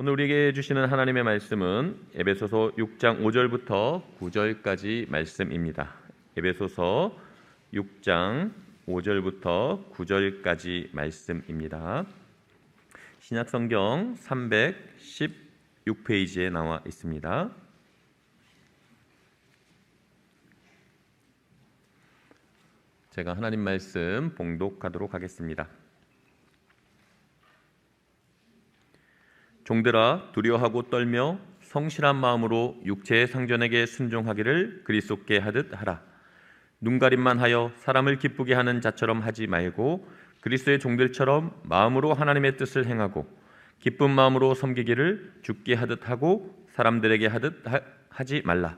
오늘 우리에게 주시는 하나님의 말씀은 에베소서 6장 5절부터 9절까지 말씀입니다. 에베소서 6장 5절부터 9절까지 말씀입니다. 신약성경 316페이지에 나와 있습니다. 제가 하나님 말씀 봉독하도록 하겠습니다. 종들아, 두려워하고 떨며 성실한 마음으로 육체의 상전에게 순종하기를 그리스도께 하듯 하라. 눈가림만 하여 사람을 기쁘게 하는 자처럼 하지 말고 그리스도의 종들처럼 마음으로 하나님의 뜻을 행하고 기쁜 마음으로 섬기기를 주께 하듯 하고 사람들에게 하듯 하지 말라.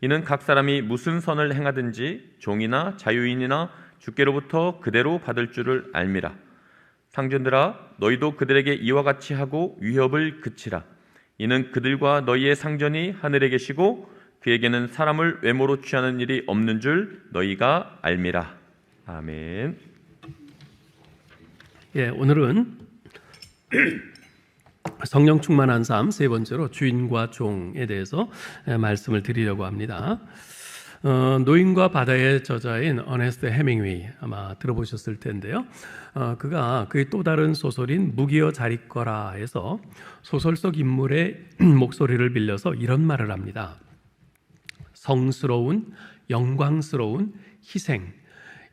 이는 각 사람이 무슨 선을 행하든지 종이나 자유인이나 주께로부터 그대로 받을 줄을 알미라. 상전들아, 너희도 그들에게 이와 같이 하고 위협을 그치라. 이는 그들과 너희의 상전이 하늘에 계시고 그에게는 사람을 외모로 취하는 일이 없는 줄 너희가 알미라. 아멘. 오늘은 성령 충만한 삶 세 번째로 주인과 종에 대해서 말씀을 드리려고 합니다. 노인과 바다의 저자인 어네스트 해밍웨이 아마 들어보셨을 텐데요. 그가 그의 또 다른 소설인 무기여 자리거라에서 소설 속 인물의 목소리를 빌려서 이런 말을 합니다. 성스러운, 영광스러운, 희생,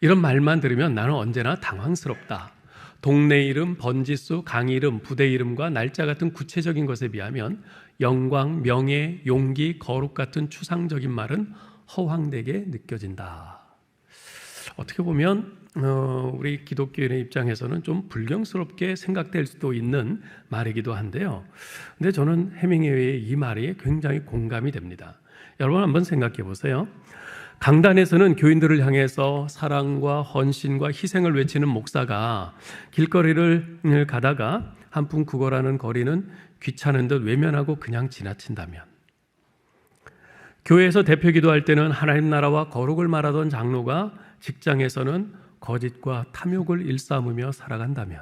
이런 말만 들으면 나는 언제나 당황스럽다. 동네 이름, 번지수, 강 이름, 부대 이름과 날짜 같은 구체적인 것에 비하면 영광, 명예, 용기, 거룩 같은 추상적인 말은 허황되게 느껴진다. 어떻게 보면 우리 기독교인의 입장에서는 좀 불경스럽게 생각될 수도 있는 말이기도 한데요. 근데 저는 해밍웨이의 이 말이 굉장히 공감이 됩니다. 여러분 한번 생각해 보세요. 강단에서는 교인들을 향해서 사랑과 헌신과 희생을 외치는 목사가 길거리를 가다가 한푼 국어라는 거리는 귀찮은 듯 외면하고 그냥 지나친다면, 교회에서 대표 기도할 때는 하나님 나라와 거룩을 말하던 장로가 직장에서는 거짓과 탐욕을 일삼으며 살아간다면,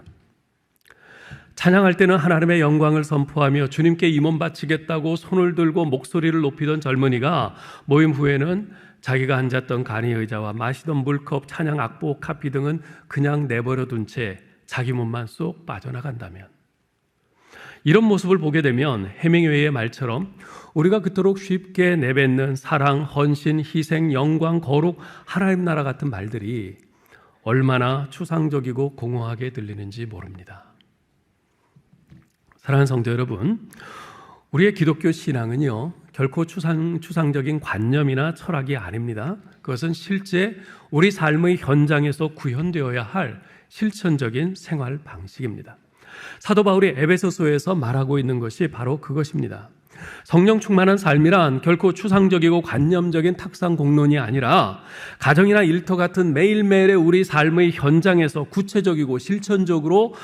찬양할 때는 하나님의 영광을 선포하며 주님께 임원 바치겠다고 손을 들고 목소리를 높이던 젊은이가 모임 후에는 자기가 앉았던 간이 의자와 마시던 물컵, 찬양 악보, 카피 등은 그냥 내버려둔 채 자기 몸만 쏙 빠져나간다면, 이런 모습을 보게 되면 해밍웨이의 말처럼 우리가 그토록 쉽게 내뱉는 사랑, 헌신, 희생, 영광, 거룩, 하나님 나라 같은 말들이 얼마나 추상적이고 공허하게 들리는지 모릅니다. 사랑하는 성도 여러분, 우리의 기독교 신앙은요, 결코 추상적인 관념이나 철학이 아닙니다. 그것은 실제 우리 삶의 현장에서 구현되어야 할 실천적인 생활 방식입니다. 사도 바울이 에베소서에서 말하고 있는 것이 바로 그것입니다. 성령 충만한 삶이란 결코 추상적이고 관념적인 탁상 공론이 아니라 가정이나 일터 같은 매일매일의 우리 삶의 현장에서 구체적이고 실천적으로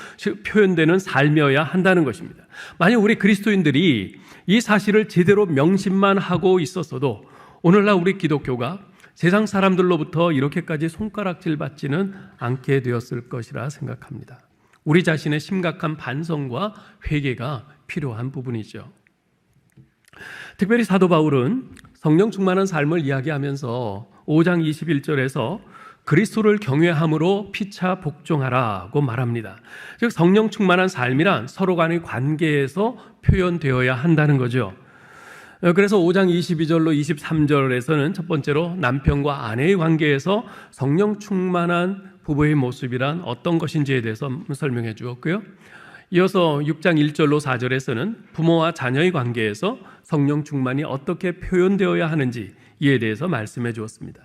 표현되는 삶이어야 한다는 것입니다. 만약 우리 그리스도인들이 이 사실을 제대로 명심만 하고 있었어도 오늘날 우리 기독교가 세상 사람들로부터 이렇게까지 손가락질 받지는 않게 되었을 것이라 생각합니다. 우리 자신의 심각한 반성과 회개가 필요한 부분이죠. 특별히 사도 바울은 성령 충만한 삶을 이야기하면서 5장 21절에서 그리스도를 경외함으로 피차 복종하라고 말합니다. 즉 성령 충만한 삶이란 서로 간의 관계에서 표현되어야 한다는 거죠. 그래서 5장 22절로 23절에서는 첫 번째로 남편과 아내의 관계에서 성령 충만한 부부의 모습이란 어떤 것인지에 대해서 설명해 주었고요. 이어서 6장 1절로 4절에서는 부모와 자녀의 관계에서 성령 충만이 어떻게 표현되어야 하는지 이에 대해서 말씀해 주었습니다.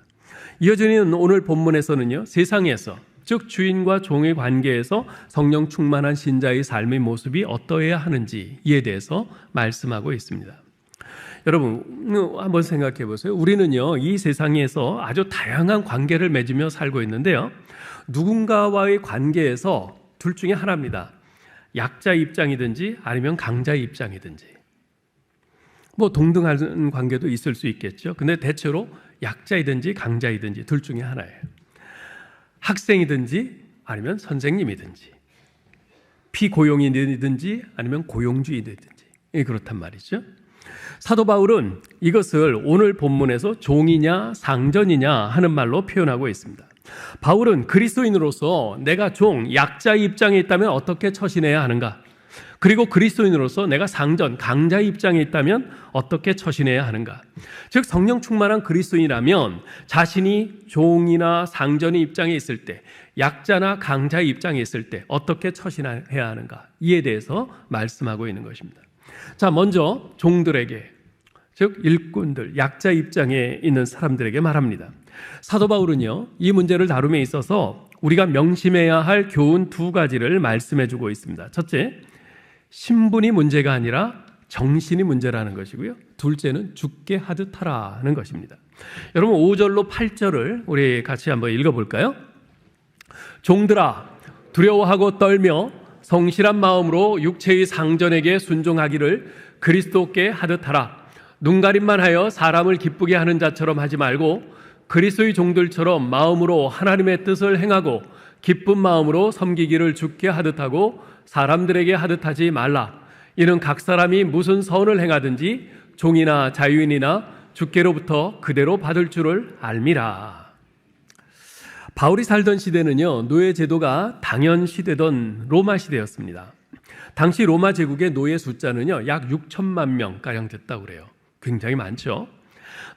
이어지는 오늘 본문에서는요, 세상에서 즉 주인과 종의 관계에서 성령 충만한 신자의 삶의 모습이 어떠해야 하는지 이에 대해서 말씀하고 있습니다. 여러분 한번 생각해 보세요. 우리는요, 이 세상에서 아주 다양한 관계를 맺으며 살고 있는데요, 누군가와의 관계에서 둘 중에 하나입니다. 약자 입장이든지 아니면 강자 입장이든지, 뭐 동등한 관계도 있을 수 있겠죠. 근데 대체로 약자이든지 강자이든지 둘 중에 하나예요. 학생이든지 아니면 선생님이든지, 피고용인이든지 아니면 고용주의든지, 그렇단 말이죠. 사도 바울은 이것을 오늘 본문에서 종이냐 상전이냐 하는 말로 표현하고 있습니다. 바울은 그리스도인으로서 내가 종, 약자의 입장에 있다면 어떻게 처신해야 하는가? 그리고 그리스도인으로서 내가 상전, 강자의 입장에 있다면 어떻게 처신해야 하는가? 즉 성령 충만한 그리스도인이라면 자신이 종이나 상전의 입장에 있을 때, 약자나 강자의 입장에 있을 때 어떻게 처신해야 하는가? 이에 대해서 말씀하고 있는 것입니다. 자, 먼저 종들에게, 즉 일꾼들, 약자 입장에 있는 사람들에게 말합니다. 사도 바울은요, 이 문제를 다룸에 있어서 우리가 명심해야 할 교훈 두 가지를 말씀해 주고 있습니다. 첫째, 신분이 문제가 아니라 정신이 문제라는 것이고요. 둘째는 죽게 하듯 하라는 것입니다. 여러분 5절로 8절을 우리 같이 한번 읽어볼까요? 종들아, 두려워하고 떨며 성실한 마음으로 육체의 상전에게 순종하기를 그리스도께 하듯 하라. 눈가림만 하여 사람을 기쁘게 하는 자처럼 하지 말고 그리스도의 종들처럼 마음으로 하나님의 뜻을 행하고 기쁜 마음으로 섬기기를 주께 하듯 하고 사람들에게 하듯 하지 말라. 이는 각 사람이 무슨 선을 행하든지 종이나 자유인이나 주께로부터 그대로 받을 줄을 알미라. 바울이 살던 시대는요, 노예 제도가 당연시되던 로마 시대였습니다. 당시 로마 제국의 노예 숫자는요, 약 6천만 명가량 됐다고 그래요. 굉장히 많죠.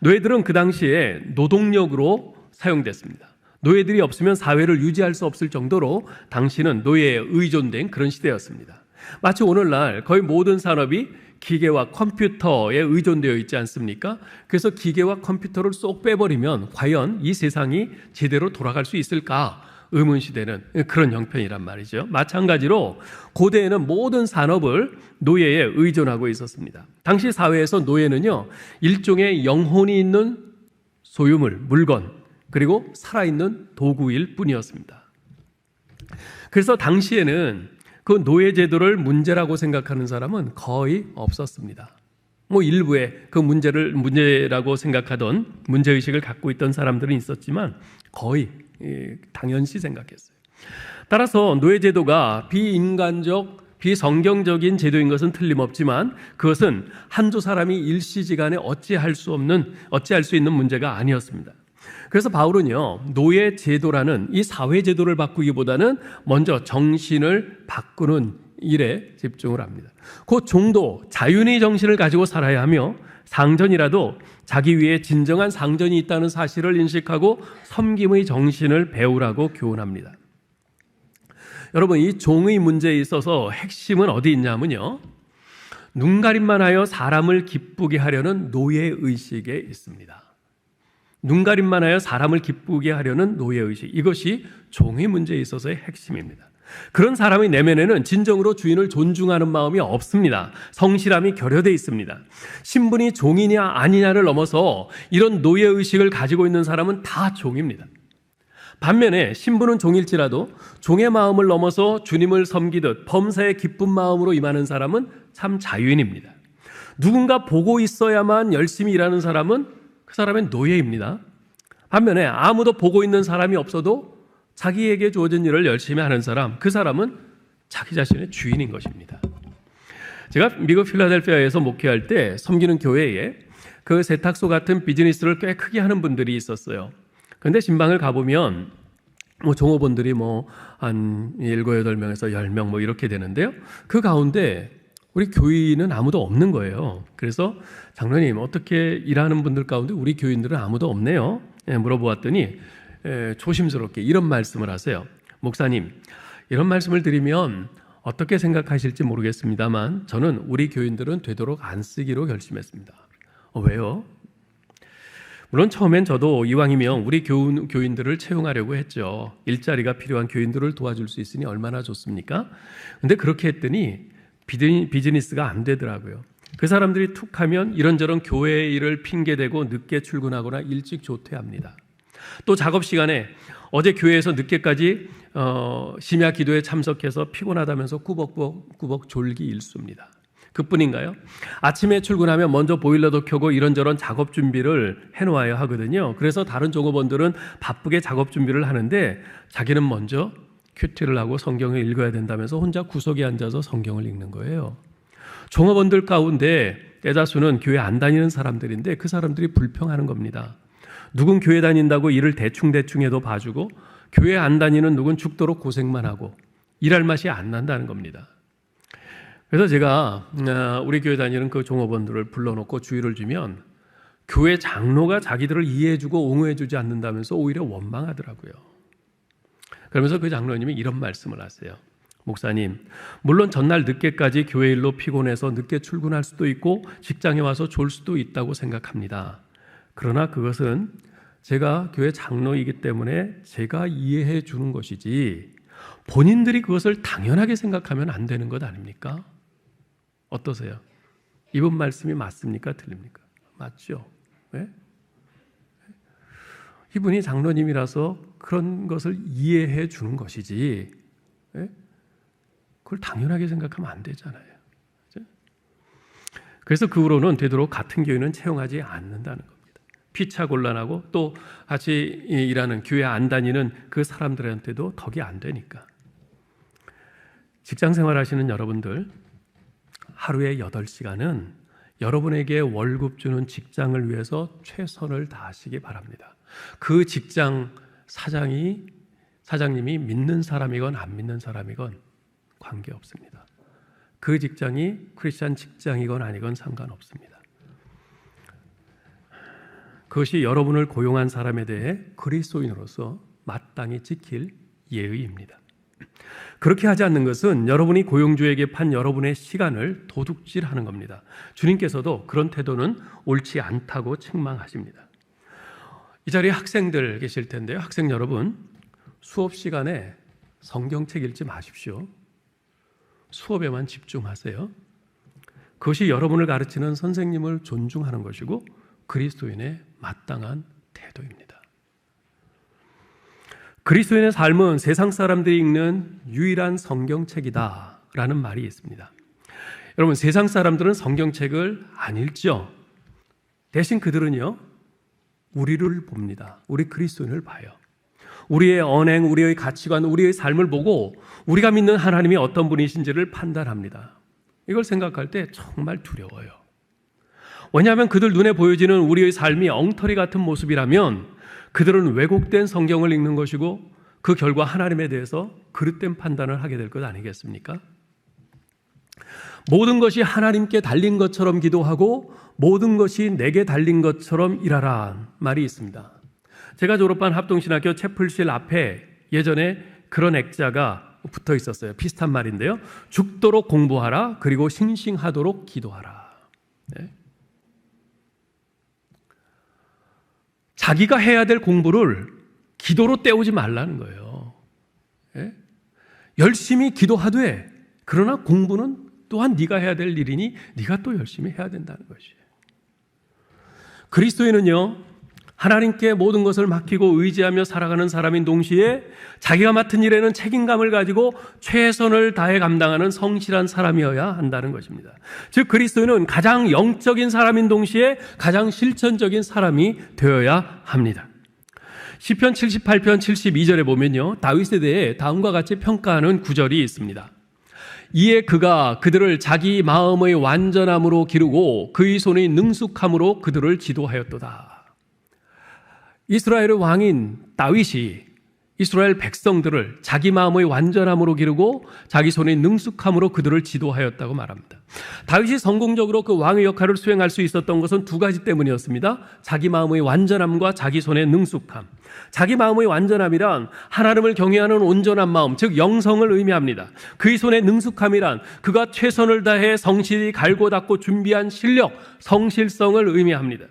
노예들은 그 당시에 노동력으로 사용됐습니다. 노예들이 없으면 사회를 유지할 수 없을 정도로 당시는 노예에 의존된 그런 시대였습니다. 마치 오늘날 거의 모든 산업이 기계와 컴퓨터에 의존되어 있지 않습니까? 그래서 기계와 컴퓨터를 쏙 빼버리면 과연 이 세상이 제대로 돌아갈 수 있을까? 의문시되는 그런 형편이란 말이죠. 마찬가지로 고대에는 모든 산업을 노예에 의존하고 있었습니다. 당시 사회에서 노예는요, 일종의 영혼이 있는 소유물, 물건, 그리고 살아있는 도구일 뿐이었습니다. 그래서 당시에는 그 노예 제도를 문제라고 생각하는 사람은 거의 없었습니다. 일부에 그 문제라고 생각하던 문제의식을 갖고 있던 사람들은 있었지만 거의 당연시 생각했어요. 따라서 노예 제도가 비인간적, 비성경적인 제도인 것은 틀림없지만 그것은 한두 사람이 일시지간에 어찌할 수 있는 문제가 아니었습니다. 그래서 바울은요, 노예 제도라는 이 사회 제도를 바꾸기보다는 먼저 정신을 바꾸는 일에 집중을 합니다. 그 종도 자윤의 정신을 가지고 살아야 하며 상전이라도 자기 위에 진정한 상전이 있다는 사실을 인식하고 섬김의 정신을 배우라고 교훈합니다. 여러분, 이 종의 문제에 있어서 핵심은 어디 있냐면요, 눈가림만 하여 사람을 기쁘게 하려는 노예의식에 있습니다. 눈가림만 하여 사람을 기쁘게 하려는 노예의식, 이것이 종의 문제에 있어서의 핵심입니다. 그런 사람의 내면에는 진정으로 주인을 존중하는 마음이 없습니다. 성실함이 결여되어 있습니다. 신분이 종이냐 아니냐를 넘어서 이런 노예의식을 가지고 있는 사람은 다 종입니다. 반면에 신분은 종일지라도 종의 마음을 넘어서 주님을 섬기듯 범사에 기쁜 마음으로 임하는 사람은 참 자유인입니다. 누군가 보고 있어야만 열심히 일하는 사람은 그 사람은 노예입니다. 반면에 아무도 보고 있는 사람이 없어도 자기에게 주어진 일을 열심히 하는 사람, 그 사람은 자기 자신의 주인인 것입니다. 제가 미국 필라델피아에서 목회할 때 섬기는 교회에 그 세탁소 같은 비즈니스를 꽤 크게 하는 분들이 있었어요. 그런데 신방을 가보면 종업원들이 한 7, 8명에서 10명 이렇게 되는데요. 그 가운데 우리 교인은 아무도 없는 거예요. 그래서 장로님, 어떻게 일하는 분들 가운데 우리 교인들은 아무도 없네요. 물어보았더니 조심스럽게 이런 말씀을 하세요. 목사님, 이런 말씀을 드리면 어떻게 생각하실지 모르겠습니다만 저는 우리 교인들은 되도록 안 쓰기로 결심했습니다. 왜요? 물론 처음엔 저도 이왕이면 우리 교인들을 채용하려고 했죠. 일자리가 필요한 교인들을 도와줄 수 있으니 얼마나 좋습니까? 근데 그렇게 했더니 비즈니스가 안 되더라고요. 그 사람들이 툭 하면 이런저런 교회 일을 핑계대고 늦게 출근하거나 일찍 조퇴합니다. 또 작업 시간에 어제 교회에서 늦게까지 심야 기도에 참석해서 피곤하다면서 꾸벅꾸벅 졸기 일쑤입니다. 그뿐인가요? 아침에 출근하면 먼저 보일러도 켜고 이런저런 작업 준비를 해놓아야 하거든요. 그래서 다른 종업원들은 바쁘게 작업 준비를 하는데 자기는 먼저 큐티를 하고 성경을 읽어야 된다면서 혼자 구석에 앉아서 성경을 읽는 거예요. 종업원들 가운데 대다수는 교회 안 다니는 사람들인데 그 사람들이 불평하는 겁니다. 누군 교회 다닌다고 일을 대충 해도 봐주고 교회 안 다니는 누군 죽도록 고생만 하고 일할 맛이 안 난다는 겁니다. 그래서 제가 우리 교회 다니는 그 종업원들을 불러놓고 주의를 주면 교회 장로가 자기들을 이해해주고 옹호해주지 않는다면서 오히려 원망하더라고요. 그러면서 그 장로님이 이런 말씀을 하세요. 목사님, 물론 전날 늦게까지 교회 일로 피곤해서 늦게 출근할 수도 있고 직장에 와서 졸 수도 있다고 생각합니다. 그러나 그것은 제가 교회 장로이기 때문에 제가 이해해 주는 것이지 본인들이 그것을 당연하게 생각하면 안 되는 것 아닙니까? 어떠세요? 이번 말씀이 맞습니까? 틀립니까? 맞죠? 네? 이분이 장로님이라서 그런 것을 이해해 주는 것이지 네? 그걸 당연하게 생각하면 안 되잖아요. 그렇죠? 그래서 그 후로는 되도록 같은 교회는 채용하지 않는다는 겁니다. 피차 곤란하고 또 같이 일하는 교회 안 다니는 그 사람들한테도 덕이 안 되니까. 직장 생활하시는 여러분들 하루에 8시간은 여러분에게 월급 주는 직장을 위해서 최선을 다하시기 바랍니다. 그 직장 사장님이 믿는 사람이건 안 믿는 사람이건 관계없습니다. 그 직장이 크리스찬 직장이건 아니건 상관없습니다. 그것이 여러분을 고용한 사람에 대해 그리스도인으로서 마땅히 지킬 예의입니다. 그렇게 하지 않는 것은 여러분이 고용주에게 판 여러분의 시간을 도둑질하는 겁니다. 주님께서도 그런 태도는 옳지 않다고 책망하십니다. 이 자리에 학생들 계실 텐데요. 학생 여러분, 수업 시간에 성경책 읽지 마십시오. 수업에만 집중하세요. 그것이 여러분을 가르치는 선생님을 존중하는 것이고 그리스도인의 마땅한 태도입니다. 그리스도인의 삶은 세상 사람들이 읽는 유일한 성경책이다 라는 말이 있습니다. 여러분, 세상 사람들은 성경책을 안 읽죠. 대신 그들은요, 우리를 봅니다. 우리 그리스도인을 봐요. 우리의 언행, 우리의 가치관, 우리의 삶을 보고 우리가 믿는 하나님이 어떤 분이신지를 판단합니다. 이걸 생각할 때 정말 두려워요. 왜냐하면 그들 눈에 보여지는 우리의 삶이 엉터리 같은 모습이라면 그들은 왜곡된 성경을 읽는 것이고 그 결과 하나님에 대해서 그릇된 판단을 하게 될 것 아니겠습니까? 모든 것이 하나님께 달린 것처럼 기도하고 모든 것이 내게 달린 것처럼 일하라 말이 있습니다. 제가 졸업한 합동신학교 채플실 앞에 예전에 그런 액자가 붙어 있었어요. 비슷한 말인데요. 죽도록 공부하라, 그리고 싱싱하도록 기도하라. 네. 자기가 해야 될 공부를 기도로 때우지 말라는 거예요. 네? 열심히 기도하되 그러나 공부는 또한 네가 해야 될 일이니 네가 또 열심히 해야 된다는 것이에요. 그리스도인은요, 하나님께 모든 것을 맡기고 의지하며 살아가는 사람인 동시에 자기가 맡은 일에는 책임감을 가지고 최선을 다해 감당하는 성실한 사람이어야 한다는 것입니다. 즉 그리스도인은 가장 영적인 사람인 동시에 가장 실천적인 사람이 되어야 합니다. 시편 78편 72절에 보면요, 다윗에 대해 다음과 같이 평가하는 구절이 있습니다. 이에 그가 그들을 자기 마음의 완전함으로 기르고 그의 손의 능숙함으로 그들을 지도하였도다. 이스라엘의 왕인 다윗이 이스라엘 백성들을 자기 마음의 완전함으로 기르고 자기 손의 능숙함으로 그들을 지도하였다고 말합니다. 다윗이 성공적으로 그 왕의 역할을 수행할 수 있었던 것은 두 가지 때문이었습니다. 자기 마음의 완전함과 자기 손의 능숙함. 자기 마음의 완전함이란 하나님을 경외하는 온전한 마음, 즉 영성을 의미합니다. 그의 손의 능숙함이란 그가 최선을 다해 성실히 갈고 닦고 준비한 실력, 성실성을 의미합니다.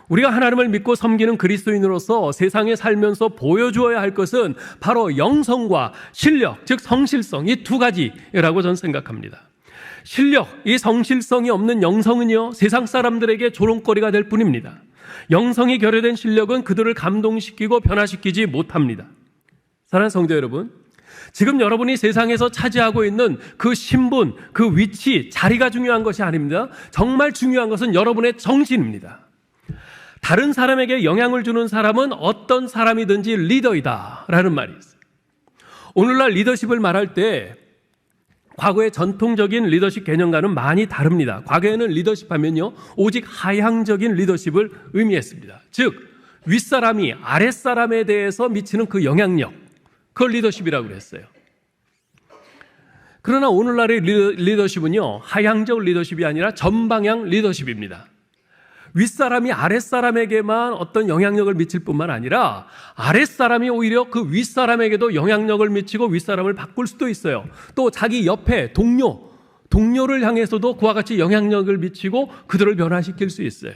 우리가 하나님을 믿고 섬기는 그리스도인으로서 세상에 살면서 보여주어야 할 것은 바로 영성과 실력, 즉 성실성, 이 두 가지라고 저는 생각합니다. 실력, 이 성실성이 없는 영성은요, 세상 사람들에게 조롱거리가 될 뿐입니다. 영성이 결여된 실력은 그들을 감동시키고 변화시키지 못합니다. 사랑하는 성도 여러분, 지금 여러분이 세상에서 차지하고 있는 그 신분, 그 위치, 자리가 중요한 것이 아닙니다. 정말 중요한 것은 여러분의 정신입니다. 다른 사람에게 영향을 주는 사람은 어떤 사람이든지 리더이다 라는 말이 있어요. 오늘날 리더십을 말할 때 과거의 전통적인 리더십 개념과는 많이 다릅니다. 과거에는 리더십 하면요, 오직 하향적인 리더십을 의미했습니다. 즉, 윗사람이 아랫사람에 대해서 미치는 그 영향력, 그걸 리더십이라고 그랬어요. 그러나 오늘날의 리더십은요, 하향적 리더십이 아니라 전방향 리더십입니다. 윗사람이 아랫사람에게만 어떤 영향력을 미칠 뿐만 아니라 아랫사람이 오히려 그 윗사람에게도 영향력을 미치고 윗사람을 바꿀 수도 있어요. 또 자기 옆에 동료를 향해서도 그와 같이 영향력을 미치고 그들을 변화시킬 수 있어요.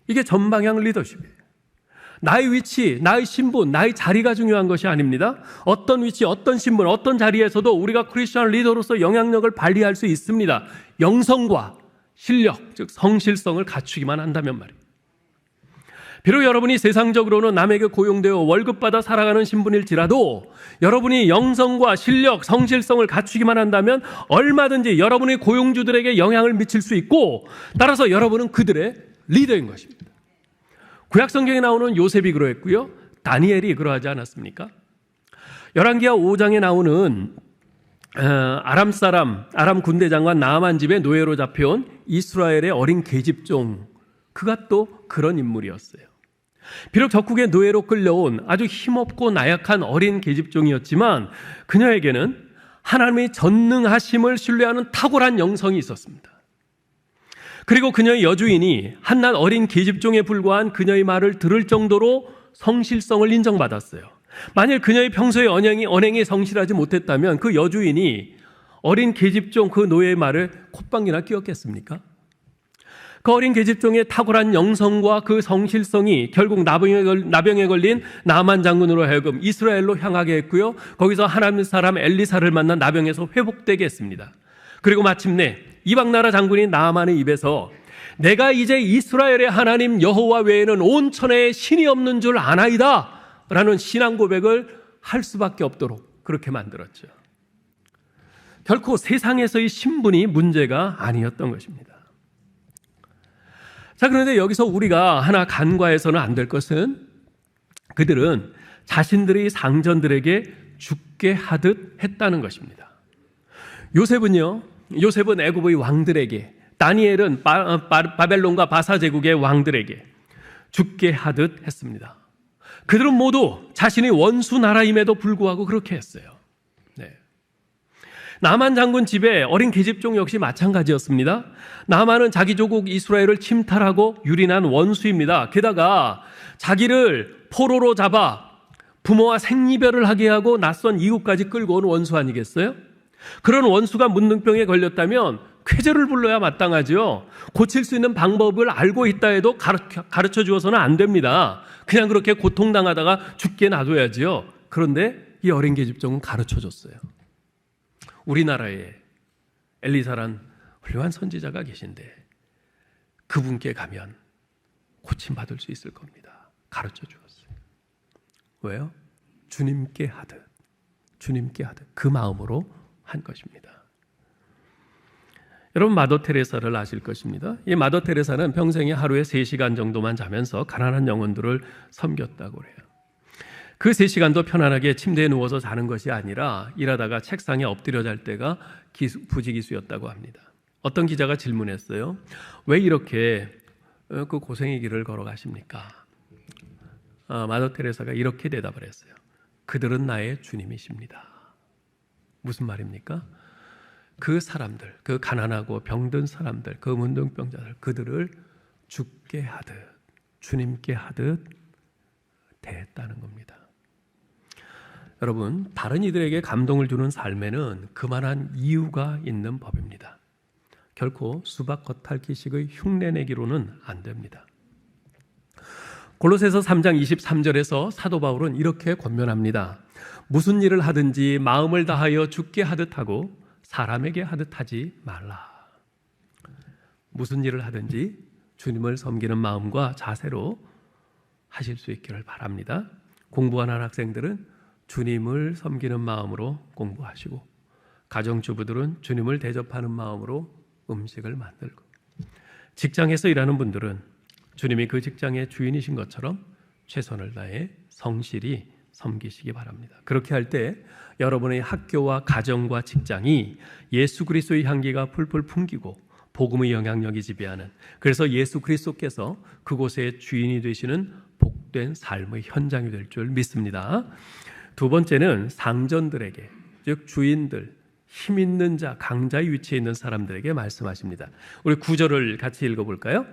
이게 전방향 리더십이에요. 나의 위치, 나의 신분, 나의 자리가 중요한 것이 아닙니다. 어떤 위치, 어떤 신분, 어떤 자리에서도 우리가 크리스천 리더로서 영향력을 발휘할 수 있습니다. 영성과 실력, 즉 성실성을 갖추기만 한다면 말이에요. 비록 여러분이 세상적으로는 남에게 고용되어 월급받아 살아가는 신분일지라도 여러분이 영성과 실력, 성실성을 갖추기만 한다면 얼마든지 여러분의 고용주들에게 영향을 미칠 수 있고, 따라서 여러분은 그들의 리더인 것입니다. 구약 성경에 나오는 요셉이 그러했고요, 다니엘이 그러하지 않았습니까? 열왕기하 5장에 나오는 아람 군대장관 나아만 집에 노예로 잡혀온 이스라엘의 어린 계집종, 그가 또 그런 인물이었어요. 비록 적국의 노예로 끌려온 아주 힘없고 나약한 어린 계집종이었지만 그녀에게는 하나님의 전능하심을 신뢰하는 탁월한 영성이 있었습니다. 그리고 그녀의 여주인이 한낱 어린 계집종에 불과한 그녀의 말을 들을 정도로 성실성을 인정받았어요. 만일 그녀의 평소의 언행이 성실하지 못했다면 그 여주인이 어린 계집종 그 노예의 말을 콧방귀나 끼웠겠습니까? 그 어린 계집종의 탁월한 영성과 그 성실성이 결국 나병에 걸린 나만 장군으로 하여금 이스라엘로 향하게 했고요, 거기서 하나님 사람 엘리사를 만난 나병에서 회복되게 했습니다. 그리고 마침내 이방나라 장군인 나아만의 입에서 내가 이제 이스라엘의 하나님 여호와 외에는 온 천하에 신이 없는 줄 아나이다 라는 신앙 고백을 할 수밖에 없도록 그렇게 만들었죠. 결코 세상에서의 신분이 문제가 아니었던 것입니다. 자, 그런데 여기서 우리가 하나 간과해서는 안 될 것은 그들은 자신들의 상전들에게 죽게 하듯 했다는 것입니다. 요셉은 애굽의 왕들에게, 다니엘은 바벨론과 바사 제국의 왕들에게 죽게 하듯 했습니다. 그들은 모두 자신의 원수 나라임에도 불구하고 그렇게 했어요. 네. 나만 장군 집에 어린 계집종 역시 마찬가지였습니다. 나만은 자기 조국 이스라엘을 침탈하고 유린한 원수입니다. 게다가 자기를 포로로 잡아 부모와 생이별을 하게 하고 낯선 이웃까지 끌고 온 원수 아니겠어요? 그런 원수가 문둥병에 걸렸다면 쾌재를 불러야 마땅하죠. 고칠 수 있는 방법을 알고 있다 해도 가르쳐 주어서는 안 됩니다. 그냥 그렇게 고통당하다가 죽게 놔둬야지요. 그런데 이 어린 계집종은 가르쳐 줬어요. 우리나라에 엘리사란 훌륭한 선지자가 계신데 그분께 가면 고침받을 수 있을 겁니다. 가르쳐 주었어요. 왜요? 주님께 하듯 그 마음으로 한 것입니다. 여러분, 마더 테레사를 아실 것입니다. 이 마더 테레사는 평생에 하루에 3시간 정도만 자면서 가난한 영혼들을 섬겼다고 해요. 그 3시간도 편안하게 침대에 누워서 자는 것이 아니라 일하다가 책상에 엎드려 잘 때가 부지기수였다고 합니다. 어떤 기자가 질문했어요. 왜 이렇게 그 고생의 길을 걸어가십니까? 마더 테레사가 이렇게 대답을 했어요. 그들은 나의 주님이십니다. 무슨 말입니까? 그 사람들, 그 가난하고 병든 사람들, 그 문둥병자들, 그들을 죽게 하듯, 주님께 하듯 대했다는 겁니다. 여러분, 다른 이들에게 감동을 주는 삶에는 그만한 이유가 있는 법입니다. 결코 수박 겉핥기식의 흉내내기로는 안 됩니다. 골로새서 3장 23절에서 사도 바울은 이렇게 권면합니다. 무슨 일을 하든지 마음을 다하여 주께 하듯 하고 사람에게 하듯 하지 말라. 무슨 일을 하든지 주님을 섬기는 마음과 자세로 하실 수 있기를 바랍니다. 공부하는 학생들은 주님을 섬기는 마음으로 공부하시고, 가정주부들은 주님을 대접하는 마음으로 음식을 만들고, 직장에서 일하는 분들은 주님이 그 직장의 주인이신 것처럼 최선을 다해 성실히 섬기시기 바랍니다. 그렇게 할 때 여러분의 학교와 가정과 직장이 예수 그리스도의 향기가 풀풀 풍기고 복음의 영향력이 지배하는, 그래서 예수 그리스도께서 그곳의 주인이 되시는 복된 삶의 현장이 될 줄 믿습니다. 두 번째는 상전들에게, 즉 주인들, 힘 있는 자, 강자의 위치에 있는 사람들에게 말씀하십니다. 우리 9절을 같이 읽어볼까요?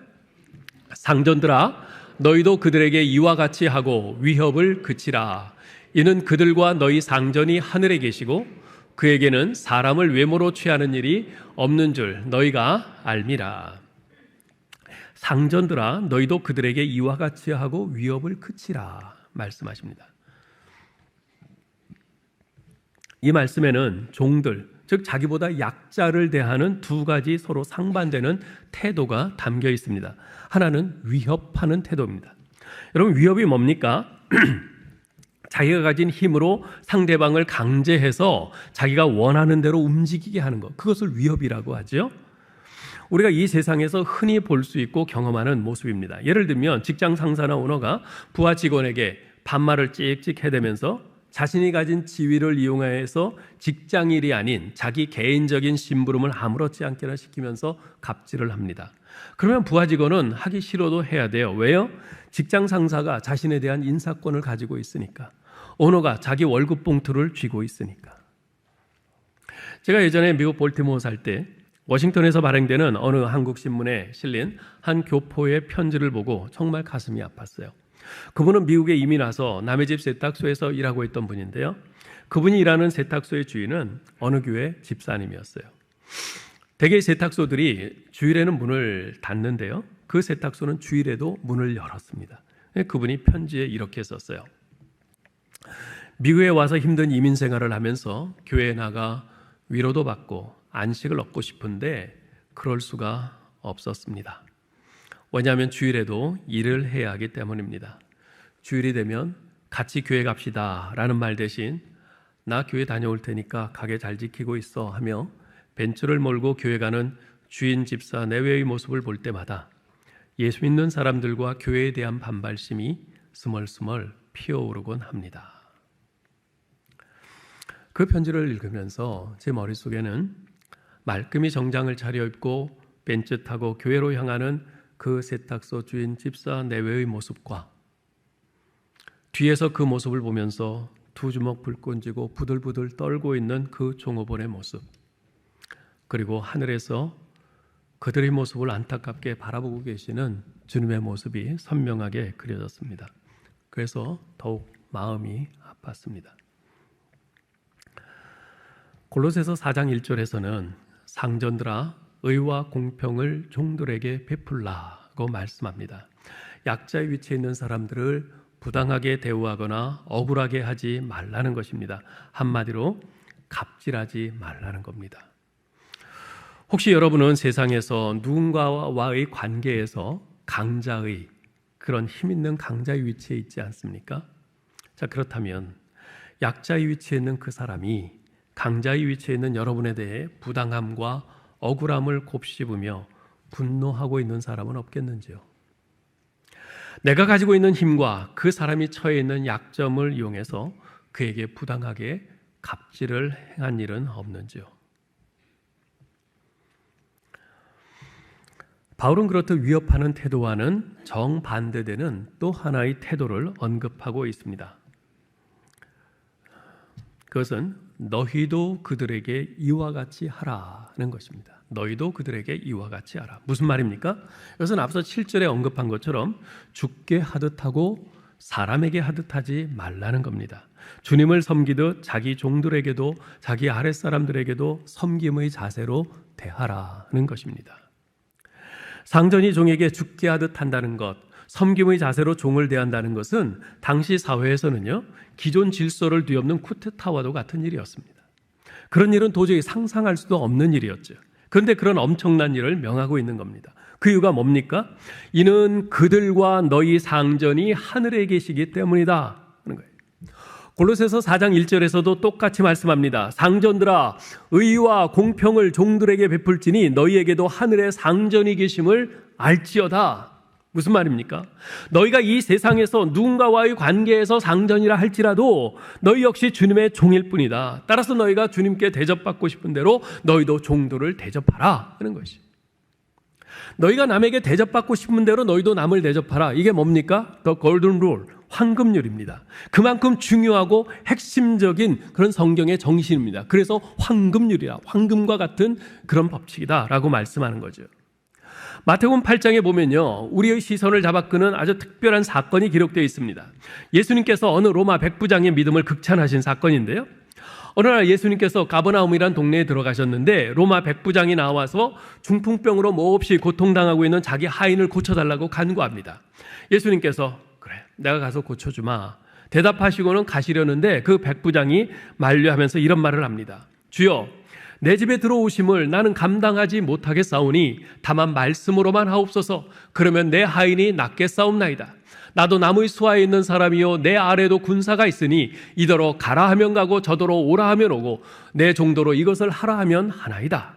상전들아, 너희도 그들에게 이와 같이 하고 위협을 그치라. 이는 그들과 너희 상전이 하늘에 계시고 그에게는 사람을 외모로 취하는 일이 없는 줄 너희가 알미라. 상전들아, 너희도 그들에게 이와 같이 하고 위협을 그치라 말씀하십니다. 이 말씀에는 종들, 즉 자기보다 약자를 대하는 두 가지 서로 상반되는 태도가 담겨 있습니다. 하나는 위협하는 태도입니다. 여러분, 위협이 뭡니까? 자기가 가진 힘으로 상대방을 강제해서 자기가 원하는 대로 움직이게 하는 것, 그것을 위협이라고 하죠. 우리가 이 세상에서 흔히 볼 수 있고 경험하는 모습입니다. 예를 들면 직장 상사나 오너가 부하 직원에게 반말을 찍찍 해대면서 자신이 가진 지위를 이용해서 직장일이 아닌 자기 개인적인 심부름을 아무렇지 않게나 시키면서 갑질을 합니다. 그러면 부하 직원은 하기 싫어도 해야 돼요. 왜요? 직장 상사가 자신에 대한 인사권을 가지고 있으니까, 오너가 자기 월급 봉투를 쥐고 있으니까. 제가 예전에 미국 볼티모어 살 때 워싱턴에서 발행되는 어느 한국 신문에 실린 한 교포의 편지를 보고 정말 가슴이 아팠어요. 그분은 미국에 이민 와서 남의 집 세탁소에서 일하고 있던 분인데요. 그분이 일하는 세탁소의 주인은 어느 교회 집사님이었어요. 대개 세탁소들이 주일에는 문을 닫는데요, 그 세탁소는 주일에도 문을 열었습니다. 그분이 편지에 이렇게 썼어요. 미국에 와서 힘든 이민 생활을 하면서 교회에 나가 위로도 받고 안식을 얻고 싶은데 그럴 수가 없었습니다. 왜냐하면 주일에도 일을 해야 하기 때문입니다. 주일이 되면 같이 교회 갑시다 라는 말 대신 나 교회 다녀올 테니까 가게 잘 지키고 있어 하며 벤츠를 몰고 교회 가는 주인 집사 내외의 모습을 볼 때마다 예수 믿는 사람들과 교회에 대한 반발심이 스멀스멀 피어오르곤 합니다. 그 편지를 읽으면서 제 머릿속에는 말끔히 정장을 차려입고 벤츠 타고 교회로 향하는 그 세탁소 주인 집사 내외의 모습과 뒤에서 그 모습을 보면서 두 주먹 불 쥐고 부들부들 떨고 있는 그 종업원의 모습, 그리고 하늘에서 그들의 모습을 안타깝게 바라보고 계시는 주님의 모습이 선명하게 그려졌습니다. 그래서 더욱 마음이 아팠습니다. 골로새서 4장 1절에서는 상전들아, 의와 공평을 종들에게 베풀라고 말씀합니다. 약자의 위치에 있는 사람들을 부당하게 대우하거나 억울하게 하지 말라는 것입니다. 한마디로 갑질하지 말라는 겁니다. 혹시 여러분은 세상에서 누군가와의 관계에서 강자의, 그런 힘 있는 강자의 위치에 있지 않습니까? 자, 그렇다면 약자의 위치에 있는 그 사람이 강자의 위치에 있는 여러분에 대해 부당함과 억울함을 곱씹으며 분노하고 있는 사람은 없겠는지요? 내가 가지고 있는 힘과 그 사람이 처해 있는 약점을 이용해서 그에게 부당하게 갑질을 행한 일은 없는지요? 바울은 그렇듯 위협하는 태도와는 정반대되는 또 하나의 태도를 언급하고 있습니다. 그것은 너희도 그들에게 이와 같이 하라는 것입니다. 너희도 그들에게 이와 같이 하라. 무슨 말입니까? 이것은 앞서 7절에 언급한 것처럼 죽게 하듯 하고 사람에게 하듯 하지 말라는 겁니다. 주님을 섬기듯 자기 종들에게도 자기 아랫사람들에게도 섬김의 자세로 대하라는 것입니다. 상전이 종에게 죽게 하듯 한다는 것, 섬김의 자세로 종을 대한다는 것은 당시 사회에서는요, 기존 질서를 뒤엎는 쿠데타와도 같은 일이었습니다. 그런 일은 도저히 상상할 수도 없는 일이었죠. 그런데 그런 엄청난 일을 명하고 있는 겁니다. 그 이유가 뭡니까? 이는 그들과 너희 상전이 하늘에 계시기 때문이다 하는 거예요. 골로새서 4장 1절에서도 똑같이 말씀합니다. 상전들아, 의와 공평을 종들에게 베풀지니 너희에게도 하늘에 상전이 계심을 알지어다. 무슨 말입니까? 너희가 이 세상에서 누군가와의 관계에서 상전이라 할지라도 너희 역시 주님의 종일 뿐이다. 따라서 너희가 주님께 대접받고 싶은 대로 너희도 종도를 대접하라 하는 것이. 너희가 남에게 대접받고 싶은 대로 너희도 남을 대접하라. 이게 뭡니까? The Golden Rule, 황금률입니다. 그만큼 중요하고 핵심적인 그런 성경의 정신입니다. 그래서 황금률이라, 황금과 같은 그런 법칙이다라고 말씀하는 거죠. 마태복음 8장에 보면요, 우리의 시선을 잡아끄는 아주 특별한 사건이 기록되어 있습니다. 예수님께서 어느 로마 백부장의 믿음을 극찬하신 사건인데요. 어느 날 예수님께서 가버나움이라는 동네에 들어가셨는데 로마 백부장이 나와서 중풍병으로 몹시 고통당하고 있는 자기 하인을 고쳐달라고 간구합니다. 예수님께서 그래, 내가 가서 고쳐주마. 대답하시고는 가시려는데 그 백부장이 만류하면서 이런 말을 합니다. 주여, 내 집에 들어오심을 나는 감당하지 못하겠사오니 다만 말씀으로만 하옵소서. 그러면 내 하인이 낫겠사옵나이다. 나도 나무의 수하에 있는 사람이요 내 아래도 군사가 있으니 이더러 가라 하면 가고 저더러 오라 하면 오고 내 정도로 이것을 하라 하면 하나이다.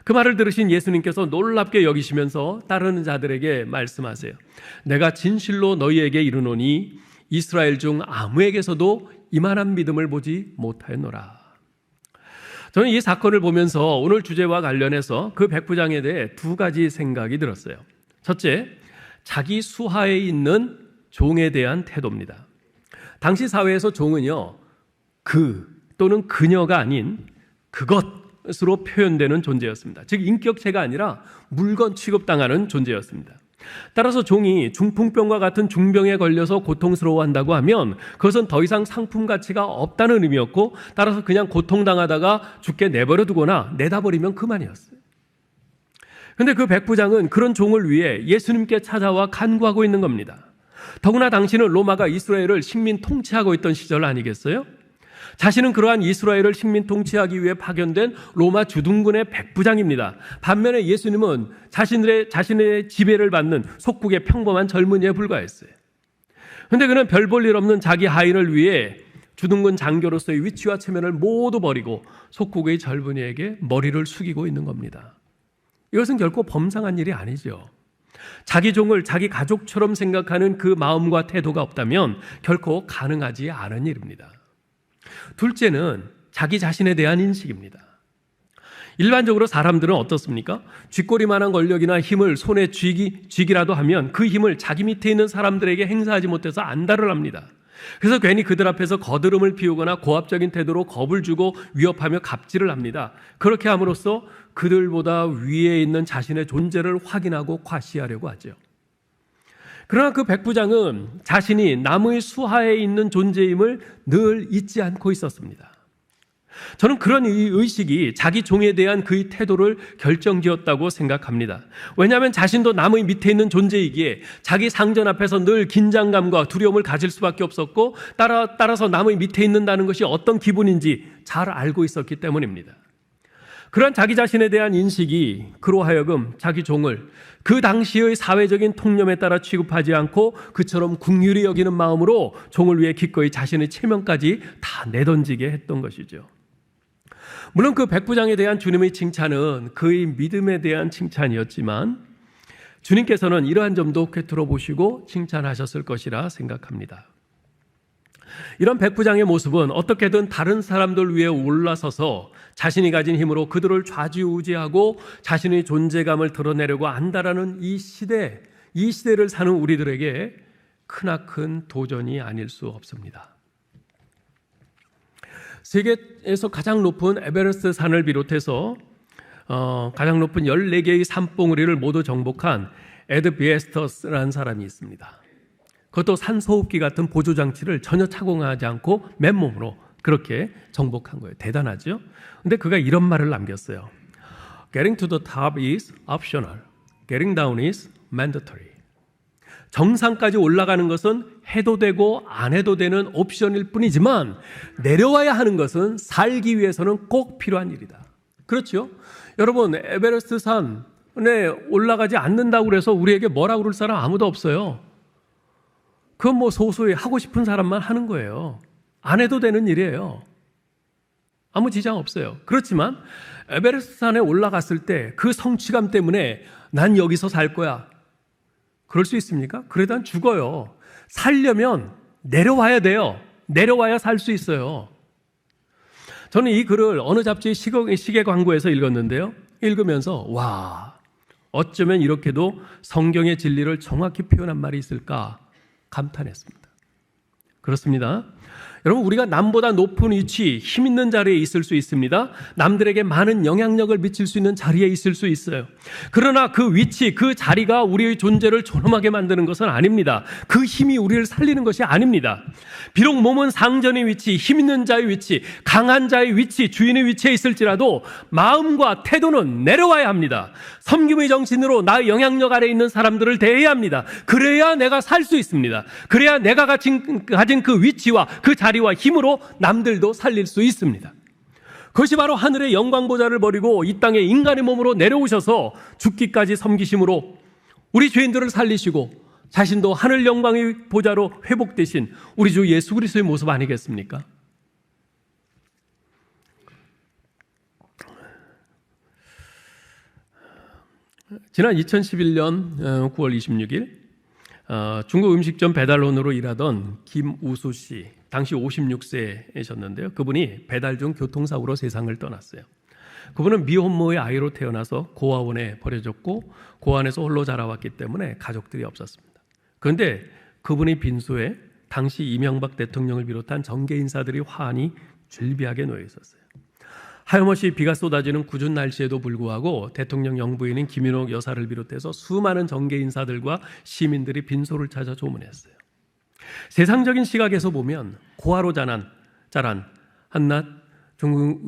그 말을 들으신 예수님께서 놀랍게 여기시면서 따르는 자들에게 말씀하세요. 내가 진실로 너희에게 이르노니 이스라엘 중 아무에게서도 이만한 믿음을 보지 못하였노라. 저는 이 사건을 보면서 오늘 주제와 관련해서 그 백부장에 대해 두 가지 생각이 들었어요. 첫째, 자기 수하에 있는 종에 대한 태도입니다. 당시 사회에서 종은요, 그 또는 그녀가 아닌 그것으로 표현되는 존재였습니다. 즉 인격체가 아니라 물건 취급당하는 존재였습니다. 따라서 종이 중풍병과 같은 중병에 걸려서 고통스러워한다고 하면 그것은 더 이상 상품 가치가 없다는 의미였고, 따라서 그냥 고통당하다가 죽게 내버려 두거나 내다버리면 그만이었어요. 그런데 그 백부장은 그런 종을 위해 예수님께 찾아와 간구하고 있는 겁니다. 더구나 당시는 로마가 이스라엘을 식민 통치하고 있던 시절 아니겠어요? 자신은 그러한 이스라엘을 식민 통치하기 위해 파견된 로마 주둔군의 백부장입니다. 반면에 예수님은 자신의 지배를 받는 속국의 평범한 젊은이에 불과했어요. 그런데 그는 별 볼 일 없는 자기 하인을 위해 주둔군 장교로서의 위치와 체면을 모두 버리고 속국의 젊은이에게 머리를 숙이고 있는 겁니다. 이것은 결코 범상한 일이 아니죠. 자기 종을 자기 가족처럼 생각하는 그 마음과 태도가 없다면 결코 가능하지 않은 일입니다. 둘째는 자기 자신에 대한 인식입니다. 일반적으로 사람들은 어떻습니까? 쥐꼬리만한 권력이나 힘을 손에 쥐기라도 하면 그 힘을 자기 밑에 있는 사람들에게 행사하지 못해서 안달을 합니다. 그래서 괜히 그들 앞에서 거드름을 피우거나 고압적인 태도로 겁을 주고 위협하며 갑질을 합니다. 그렇게 함으로써 그들보다 위에 있는 자신의 존재를 확인하고 과시하려고 하죠. 그러나 그 백부장은 자신이 남의 수하에 있는 존재임을 늘 잊지 않고 있었습니다. 저는 그런 이 의식이 자기 종에 대한 그의 태도를 결정지었다고 생각합니다. 왜냐하면 자신도 남의 밑에 있는 존재이기에 자기 상전 앞에서 늘 긴장감과 두려움을 가질 수밖에 없었고, 따라서 남의 밑에 있는다는 것이 어떤 기분인지 잘 알고 있었기 때문입니다. 그런 자기 자신에 대한 인식이 그로 하여금 자기 종을 그 당시의 사회적인 통념에 따라 취급하지 않고 그처럼 긍휼히 여기는 마음으로 종을 위해 기꺼이 자신의 체면까지 다 내던지게 했던 것이죠. 물론 그 백부장에 대한 주님의 칭찬은 그의 믿음에 대한 칭찬이었지만 주님께서는 이러한 점도 꿰뚫어 보시고 칭찬하셨을 것이라 생각합니다. 이런 백부장의 모습은 어떻게든 다른 사람들 위에 올라서서 자신이 가진 힘으로 그들을 좌지우지하고 자신의 존재감을 드러내려고 한다라는 이 시대를 사는 우리들에게 크나큰 도전이 아닐 수 없습니다. 세계에서 가장 높은 에베레스트 산을 비롯해서 가장 높은 14개의 산봉우리를 모두 정복한 에드 비에스터스라는 사람이 있습니다. 그것도 산소호흡기 같은 보조장치를 전혀 착용하지 않고 맨몸으로 그렇게 정복한 거예요. 대단하죠? 근데 그가 이런 말을 남겼어요. Getting to the top is optional. Getting down is mandatory. 정상까지 올라가는 것은 해도 되고 안 해도 되는 옵션일 뿐이지만 내려와야 하는 것은 살기 위해서는 꼭 필요한 일이다. 그렇죠? 여러분, 에베레스트 산에 올라가지 않는다고 그래서 우리에게 뭐라고 그럴 사람 아무도 없어요. 그건 뭐 소소히 하고 싶은 사람만 하는 거예요. 안 해도 되는 일이에요. 아무 지장 없어요. 그렇지만 에베레스트 산에 올라갔을 때 그 성취감 때문에 난 여기서 살 거야. 그럴 수 있습니까? 그러다 죽어요. 살려면 내려와야 돼요. 내려와야 살 수 있어요. 저는 이 글을 어느 잡지 시계 광고에서 읽었는데요. 읽으면서 와, 어쩌면 이렇게도 성경의 진리를 정확히 표현한 말이 있을까 감탄했습니다. 그렇습니다. 여러분, 우리가 남보다 높은 위치, 힘 있는 자리에 있을 수 있습니다. 남들에게 많은 영향력을 미칠 수 있는 자리에 있을 수 있어요. 그러나 그 위치, 그 자리가 우리의 존재를 존엄하게 만드는 것은 아닙니다. 그 힘이 우리를 살리는 것이 아닙니다. 비록 몸은 상전의 위치, 힘 있는 자의 위치, 강한 자의 위치, 주인의 위치에 있을지라도 마음과 태도는 내려와야 합니다. 섬김의 정신으로 나의 영향력 아래에 있는 사람들을 대해야 합니다. 그래야 내가 살 수 있습니다. 그래야 내가 가진 그 위치와 그 자리와 힘으로 남들도 살릴 수 있습니다. 그것이 바로 하늘의 영광 보좌를 버리고 이 땅에 인간의 몸으로 내려오셔서 죽기까지 섬기심으로 우리 죄인들을 살리시고 자신도 하늘 영광의 보좌로 회복되신 우리 주 예수 그리스도의 모습 아니겠습니까? 지난 2011년 9월 26일 중국 음식점 배달원으로 일하던 김우수 씨, 당시 56세이셨는데요. 그분이 배달 중 교통사고로 세상을 떠났어요. 그분은 미혼모의 아이로 태어나서 고아원에 버려졌고 고아원에서 홀로 자라왔기 때문에 가족들이 없었습니다. 그런데 그분의 빈소에 당시 이명박 대통령을 비롯한 정계 인사들이 환히 줄비하게 놓여 있었어요. 하염없이 비가 쏟아지는 궂은 날씨에도 불구하고 대통령 영부인인 김윤옥 여사를 비롯해서 수많은 정계 인사들과 시민들이 빈소를 찾아 조문했어요. 세상적인 시각에서 보면 고아로 자란 한낱 중국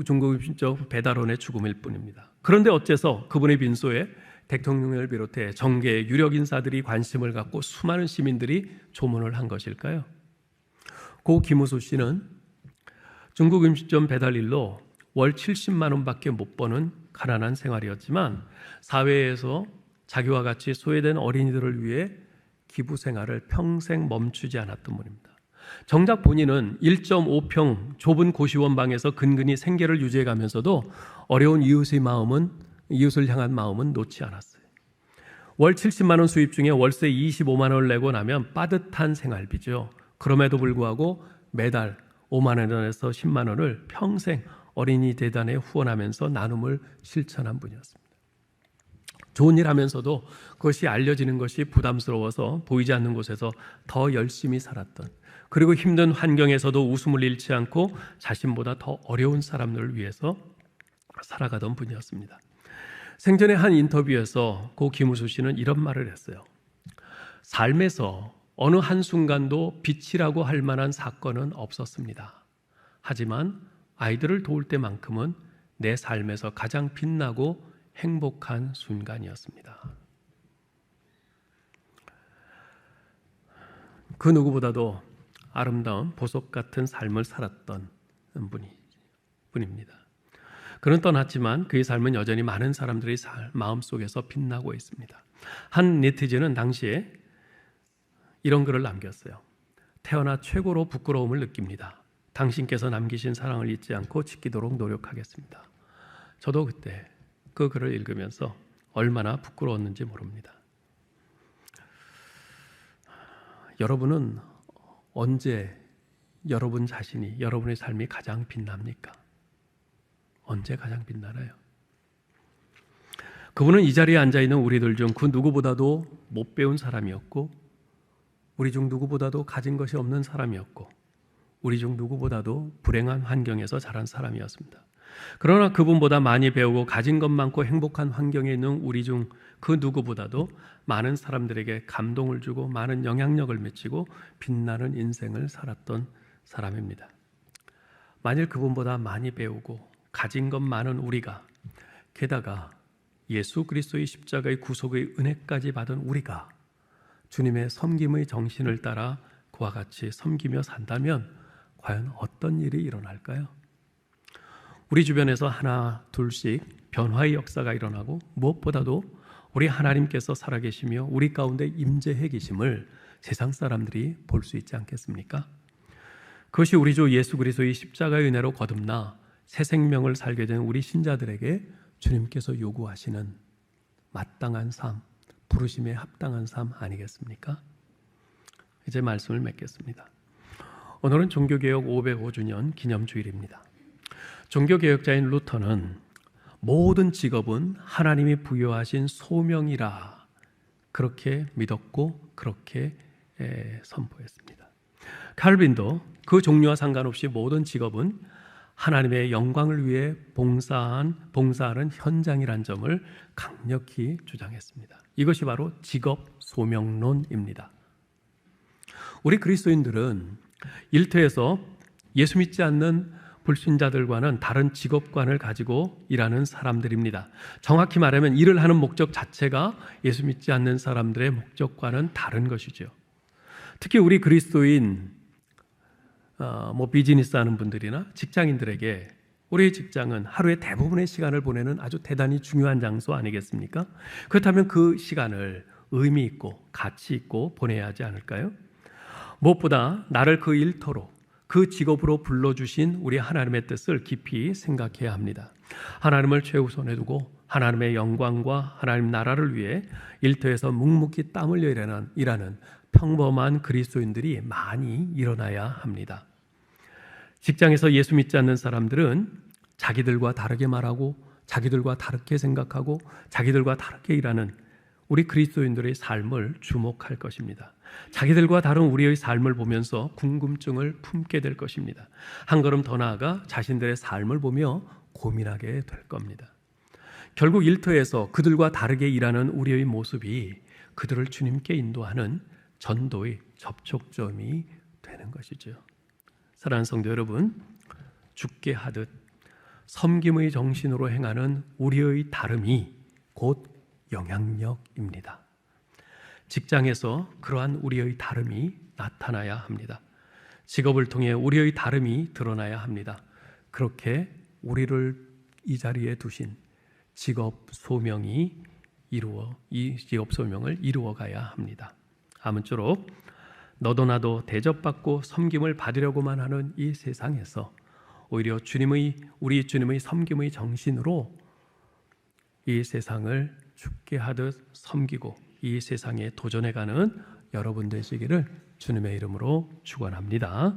배달원의 죽음일 뿐입니다. 그런데 어째서 그분의 빈소에 대통령을 비롯해 정계의 유력 인사들이 관심을 갖고 수많은 시민들이 조문을 한 것일까요? 고 김우수 씨는 중국 음식점 배달 일로 월 70만 원밖에 못 버는 가난한 생활이었지만 사회에서 자기와 같이 소외된 어린이들을 위해 기부 생활을 평생 멈추지 않았던 분입니다. 정작 본인은 1.5평 좁은 고시원 방에서 근근히 생계를 유지해 가면서도 어려운 이웃을 향한 마음은 놓지 않았어요. 월 70만 원 수입 중에 월세 25만 원을 내고 나면 빠듯한 생활비죠. 그럼에도 불구하고 매달 5만 원에서 10만 원을 평생 어린이 재단에 후원하면서 나눔을 실천한 분이었습니다. 좋은 일 하면서도 그것이 알려지는 것이 부담스러워서 보이지 않는 곳에서 더 열심히 살았던, 그리고 힘든 환경에서도 웃음을 잃지 않고 자신보다 더 어려운 사람들을 위해서 살아가던 분이었습니다. 생전에 한 인터뷰에서 고 김우수 씨는 이런 말을 했어요. 삶에서 어느 한순간도 빛이라고 할 만한 사건은 없었습니다. 하지만 아이들을 도울 때만큼은 내 삶에서 가장 빛나고 행복한 순간이었습니다. 그 누구보다도 아름다운 보석 같은 삶을 살았던 분입니다. 그는 떠났지만 그의 삶은 여전히 많은 사람들의 마음속에서 빛나고 있습니다. 한 네티즌은 당시에 이런 글을 남겼어요. 태어나 최고로 부끄러움을 느낍니다. 당신께서 남기신 사랑을 잊지 않고 지키도록 노력하겠습니다. 저도 그때 그 글을 읽으면서 얼마나 부끄러웠는지 모릅니다. 여러분은 언제 여러분 자신이, 여러분의 삶이 가장 빛납니까? 언제 가장 빛나나요? 그분은 이 자리에 앉아있는 우리들 중 그 누구보다도 못 배운 사람이었고, 우리 중 누구보다도 가진 것이 없는 사람이었고, 우리 중 누구보다도 불행한 환경에서 자란 사람이었습니다. 그러나 그분보다 많이 배우고 가진 것 많고 행복한 환경에 있는 우리 중 그 누구보다도 많은 사람들에게 감동을 주고 많은 영향력을 미치고 빛나는 인생을 살았던 사람입니다. 만일 그분보다 많이 배우고 가진 것 많은 우리가, 게다가 예수 그리스도의 십자가의 구속의 은혜까지 받은 우리가 주님의 섬김의 정신을 따라 그와 같이 섬기며 산다면 과연 어떤 일이 일어날까요? 우리 주변에서 하나 둘씩 변화의 역사가 일어나고, 무엇보다도 우리 하나님께서 살아계시며 우리 가운데 임재해 계심을 세상 사람들이 볼 수 있지 않겠습니까? 그것이 우리 주 예수 그리스도의 십자가의 은혜로 거듭나 새 생명을 살게 된 우리 신자들에게 주님께서 요구하시는 마땅한 삶, 부르심에 합당한 삶 아니겠습니까? 이제 말씀을 맺겠습니다. 오늘은 종교개혁 505주년 기념주일입니다. 종교개혁자인 루터는 모든 직업은 하나님이 부여하신 소명이라 그렇게 믿었고 그렇게 선포했습니다. 칼빈도 그 종류와 상관없이 모든 직업은 하나님의 영광을 위해 봉사하는 현장이란 점을 강력히 주장했습니다. 이것이 바로 직업 소명론입니다. 우리 그리스도인들은 일터에서 예수 믿지 않는 불신자들과는 다른 직업관을 가지고 일하는 사람들입니다. 정확히 말하면 일을 하는 목적 자체가 예수 믿지 않는 사람들의 목적과는 다른 것이죠. 특히 우리 그리스도인 비즈니스 하는 분들이나 직장인들에게 우리의 직장은 하루의 대부분의 시간을 보내는 아주 대단히 중요한 장소 아니겠습니까? 그렇다면 그 시간을 의미 있고 가치 있고 보내야 하지 않을까요? 무엇보다 나를 그 일터로 그 직업으로 불러주신 우리 하나님의 뜻을 깊이 생각해야 합니다. 하나님을 최우선에 두고 하나님의 영광과 하나님 나라를 위해 일터에서 묵묵히 땀 흘려 일하는 평범한 그리스도인들이 많이 일어나야 합니다. 직장에서 예수 믿지 않는 사람들은 자기들과 다르게 말하고 자기들과 다르게 생각하고 자기들과 다르게 일하는 우리 그리스도인들의 삶을 주목할 것입니다. 자기들과 다른 우리의 삶을 보면서 궁금증을 품게 될 것입니다. 한 걸음 더 나아가 자신들의 삶을 보며 고민하게 될 겁니다. 결국 일터에서 그들과 다르게 일하는 우리의 모습이 그들을 주님께 인도하는 전도의 접촉점이 되는 것이죠. 사랑하는 성도 여러분, 죽게 하듯 섬김의 정신으로 행하는 우리의 다름이 곧 영향력입니다. 직장에서 그러한 우리의 다름이 나타나야 합니다. 직업을 통해 우리의 다름이 드러나야 합니다. 그렇게 우리를 이 자리에 두신 직업 소명을 이루어가야 합니다. 아무쪼록 너도 나도 대접받고 섬김을 받으려고만 하는 이 세상에서 오히려 우리 주님의 섬김의 정신으로 이 세상을 죽게 하듯 섬기고 이 세상에 도전해가는 여러분 되시기를 주님의 이름으로 축원합니다.